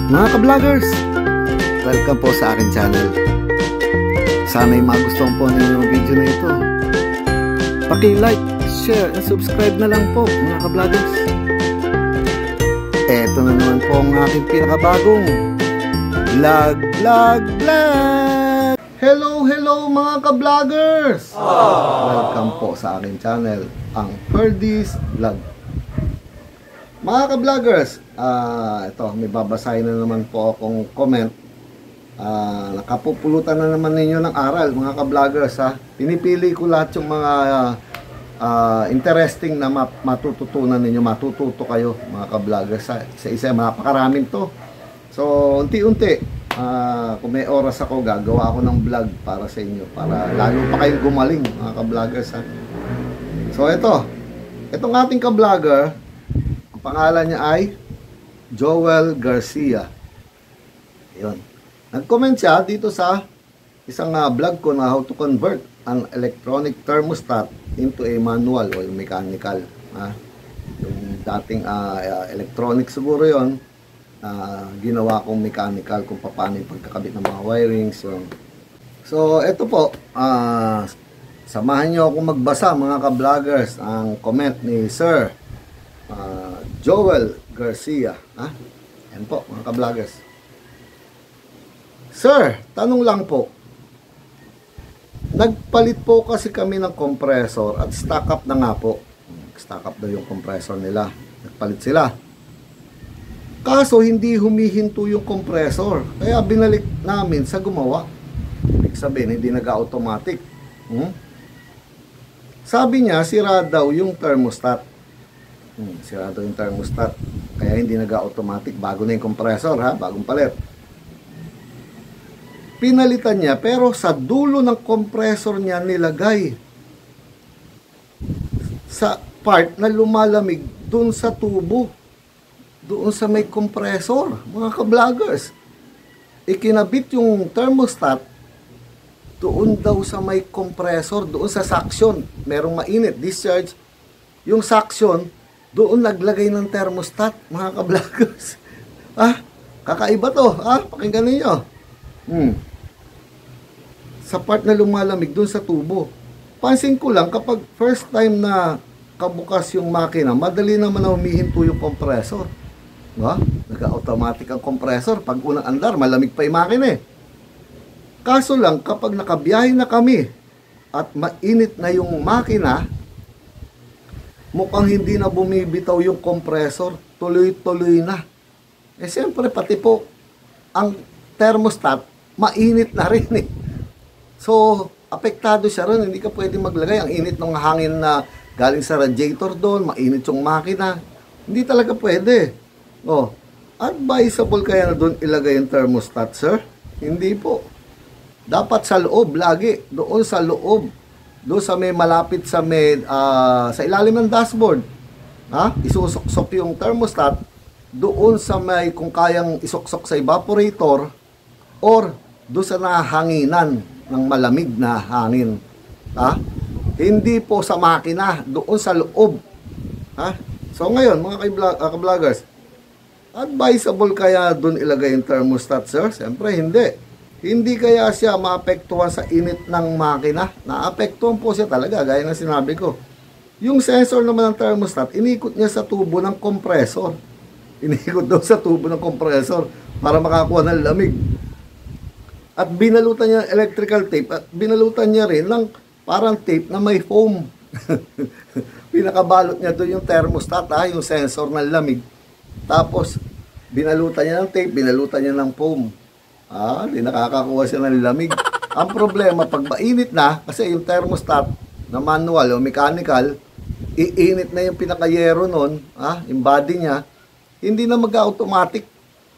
Mga ka-vloggers, welcome po sa aking channel. Sana'y magustuhan po ninyo ang video na ito. Paki-like, share, and subscribe na lang po mga ka-vloggers. Eto na naman po ang aking pinakabagong vlog. Hello mga ka-vloggers! Welcome po sa aking channel, ang Ferdy's Vlog. Mga ka-vloggers, ito, may babasahin na naman po akong comment. Nakapupulutan na naman ninyo ng aral, mga ka-vloggers, ha. Pinipili ko lahat yung mga interesting na matututunan ninyo, matututo kayo, mga ka-vloggers. Isa-isa, napakaraming to. So, unti-unti, kung may oras ako, gagawa ako ng vlog para sa inyo, para lalo pa kayong gumaling, mga ka-vloggers, ha. So, itong ating ka-vlogger, pangalan niya ay Joel Garcia. Yun. Nag-comment siya dito sa isang vlog ko na how to convert an electronic thermostat into a manual o mechanical. Yung dating electronic siguro yun, ginawa kong mechanical kung paano yung pagkakabit ng mga wirings. So, ito po, samahan nyo akong magbasa, mga ka-vloggers, ang comment ni Sir Joel Garcia. Yan po, mga ka-vloggers. Sir, tanong lang po. Nagpalit po kasi kami ng compressor at stock up na nga po. Stock up daw yung compressor nila. Nagpalit sila. Kaso hindi humihinto yung compressor. Kaya binalik namin sa gumawa. Ibig sabihin, hindi nag-automatic. Sabi niya, sira daw yung thermostat. Sirado yung thermostat, kaya hindi nag-automatic. Bago na yung compressor, bagong palit. Pinalitan niya, pero sa dulo ng compressor niya nilagay sa part na lumalamig dun sa tubo, doon sa may compressor, mga ka-vloggers. Ikinabit yung thermostat doon daw sa may compressor, doon sa suction. Merong mainit, discharge. Yung suction doon naglagay ng thermostat, mga ka-vloggers. Kakaiba to. Pakinggan ninyo. Sa part na lumalamig doon sa tubo. Pansin ko lang, kapag first time na kabukas yung makina, madali naman na humihinto yung compressor. Nag-automatic ang compressor. Pag unang andar, malamig pa yung makina eh. Kaso lang, kapag nakabiyahe na kami at mainit na yung makina, mukhang hindi na bumibitaw yung compressor, tuloy-tuloy na. Siyempre, pati po, ang thermostat, mainit na rin eh. So, apektado siya rin. Hindi ka pwede maglagay. Ang init ng hangin na galing sa radiator doon, mainit yung makina. Hindi talaga pwede. Advisable kaya na doon ilagay yung thermostat, sir? Hindi po. Dapat sa loob, lagi. Doon sa loob. Doon sa may malapit sa may sa ilalim ng dashboard. Isusuksok yung thermostat doon sa may, kung kayang isuksok sa evaporator or doon sa nahanginan ng malamig na hangin. Hindi po sa makina, doon sa loob. So ngayon, mga ka-vloggers, advisable kaya doon ilagay yung thermostat, sir? Siyempre hindi. Hindi kaya siya maapektuhan sa init ng makina. Naapektuhan po siya talaga, gaya ng sinabi ko. Yung sensor naman ng thermostat, inikot niya sa tubo ng compressor. Inikot daw sa tubo ng compressor para makakuha ng lamig. At binalutan niya electrical tape at binalutan niya rin ng parang tape na may foam. Pinakabalot niya doon yung thermostat, yung sensor ng lamig. Tapos, binalutan niya ng tape, binalutan niya ng foam. Hindi nakakakuha siya ng lamig. Ang problema, pag mainit na, kasi yung thermostat na manual o mechanical, iinit na yung pinakayero nun, yung body niya, hindi na mag-automatic.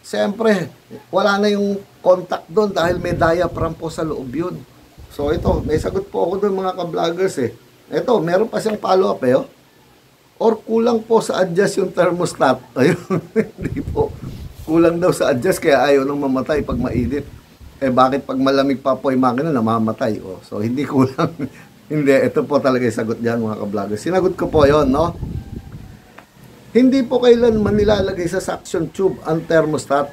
Siyempre, wala na yung contact doon dahil may diaphragm po sa loob yun. So ito, may sagot po ako doon, mga ka-vloggers eh. Ito, meron pa siyang follow-up or kulang po sa adjust yung thermostat. Ayun, hindi po. Kulang daw sa adjust kaya ayaw nang mamatay pag mainit. Bakit pag malamig pa po yung makina namamatay? So hindi kulang. Hindi, ito po talaga yung sagot diyan, mga ka-vloggers. Sinagot ko po 'yon, no? Hindi po kailanman nilalagay sa suction tube ang thermostat.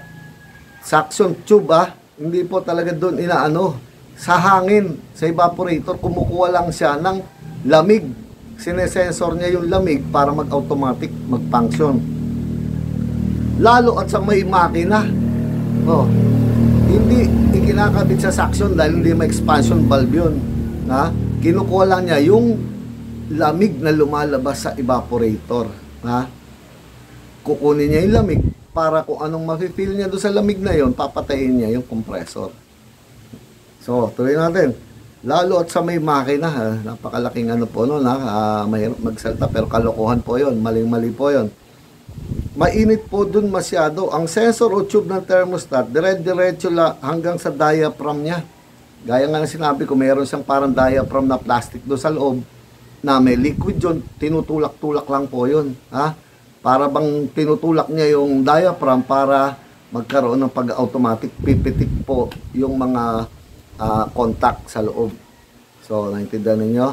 suction tube hindi po talaga doon inaano. Sa hangin, sa evaporator, kumukuha lang siya ng lamig. Sinesensor niya yung lamig para mag-automatic, mag-function. Lalo at sa may makina. Hindi ikinakabit sa suction dahil hindi may expansion valve yun. Kinukuha lang niya yung lamig na lumalabas sa evaporator. Kukunin niya yung lamig para kung anong mafe-feel niya doon sa lamig na yon, papatayin niya yung compressor. So, tuloy natin. Lalo at sa may makina, napakalaking ano po noon, mahirap magsalta, pero kalokohan po yon, maling-mali po yon. Mainit po dun masyado. Ang sensor o tube ng thermostat, dire-diretso lang hanggang sa diaphragm niya. Gaya nga na sinabi ko, mayroon siyang parang diaphragm na plastic doon sa loob, na may liquid yun, tinutulak-tulak lang po yun. Para bang tinutulak niya yung diaphragm para magkaroon ng pag-automatic pipitik po yung mga contact sa loob. So, naintindihan ninyo?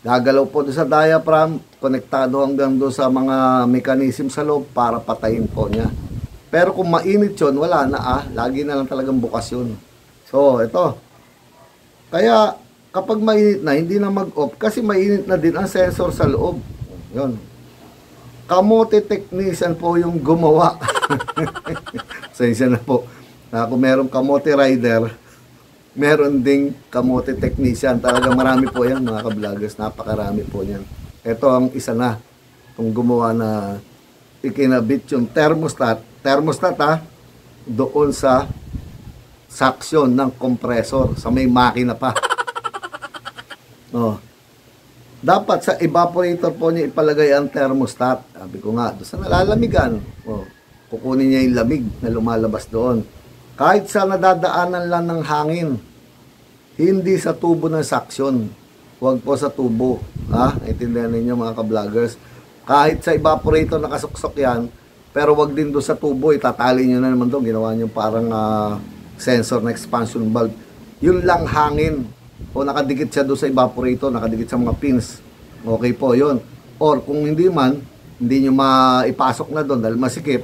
Gagalaw po doon sa diaphragm, konektado hanggang doon sa mga mechanism sa loob para patayin po niya. Pero kung mainit yun, wala na lagi na lang talagang bukas yun. So, ito. Kaya, kapag mainit na, hindi na mag-off kasi mainit na din ang sensor sa loob. Yun. Kamote technician po yung gumawa. Sensya na po. Kung merong kamote rider, meron ding kamote technician. Talagang marami po yan, mga ka-vloggers. Napakarami po yan. Ito ang isa na. Kung gumawa na ikinabit yung thermostat. Thermostat doon sa suction ng compressor. Sa may makina pa. Dapat sa evaporator po niya ipalagay ang thermostat. Sabi ko nga, doon sa nalalamigan. Kukunin niya yung lamig na lumalabas doon. Kahit sa nadadaanan lang ng hangin, hindi sa tubo ng suction. Huwag po sa tubo. Naintindihan ninyo mga ka-vloggers. Kahit sa evaporator nakasuksok yan, pero wag din doon sa tubo. Itatali nyo na naman doon. Ginawa nyo parang sensor na expansion valve. Yun lang hangin. O nakadikit siya doon sa evaporator, nakadikit sa mga pins. Okay po yun. Or kung hindi man, hindi nyo maipasok na doon dahil masikip,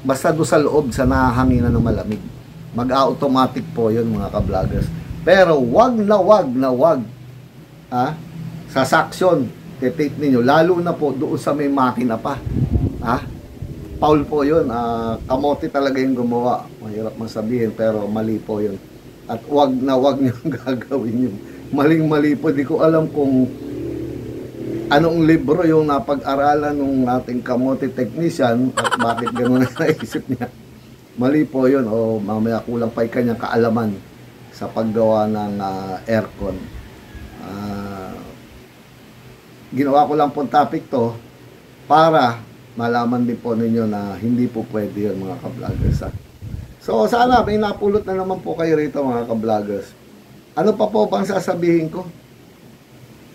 basta doon sa loob, sa nahanginan ng malamig. Mag-automatic po yun mga ka-vloggers. Pero wag na wag sa suction, titake ninyo, lalo na po doon sa may makina pa. Foul po yun. Kamote talaga yung gumawa. Mahirap masabihin pero mali po yun. At wag na wag nyo gagawin yun. Maling-mali po. Di ko alam kung anong libro yung napag-aralan ng ating kamote technician at bakit gano'n na naisip niya. Mali po yun. O mamaya kulang pa yung kanyang kaalaman sa paggawa ng aircon. Ginawa ko lang po topic to para malaman din po ninyo na hindi po pwede yun mga ka-vloggers. So sana may napulot na naman po kayo rito mga ka-vloggers. Ano pa po bang sasabihin ko?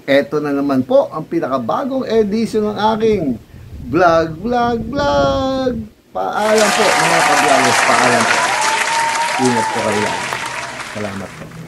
Eto na naman po ang pinakabagong edition ng aking vlog. Paalam po mga ka-vloggers, paalam po. Ingat po kayo lang. Salamat po.